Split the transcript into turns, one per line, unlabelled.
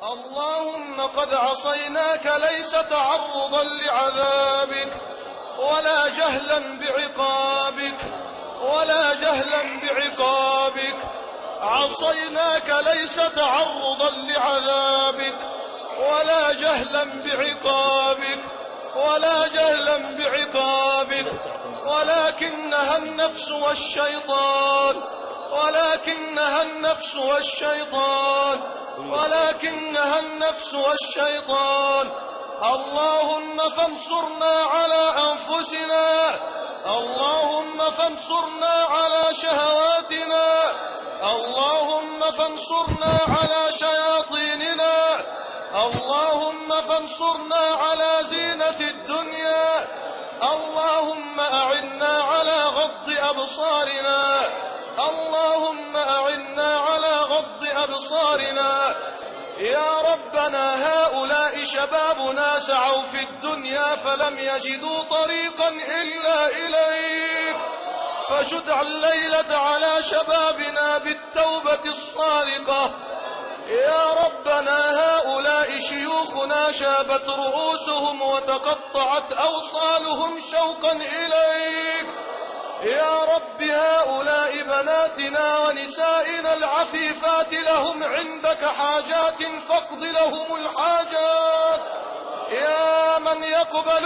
اللهم قد عصيناك ليس تعرضا لعذابك ولا جهلا بعقابك عصيناك ليس تعرضا لعذابك ولا جهلا بعقابك ولكنها النفس والشيطان. اللهم فانصرنا على أنفسنا، اللهم فانصرنا على شهواتنا، اللهم فانصرنا على شياطيننا، اللهم فانصرنا على زينة الدنيا، اللهم أعنا على غض أبصارنا، اللهم أعنا على غض أبصارنا. يا ربنا هؤلاء شبابنا سعوا في الدنيا فلم يجدوا طريقا إلا إليك، فشد الليلة على شبابنا بالتوبة الصادقة. يا ربنا هؤلاء شيوخنا شابت رؤوسهم وتقطعت أوصالهم شوقا إليك. يا رب هؤلاء بناتنا ونسائنا العفيفات لهم عندك حاجات فاقض لهم الحاجات. يا من يقبل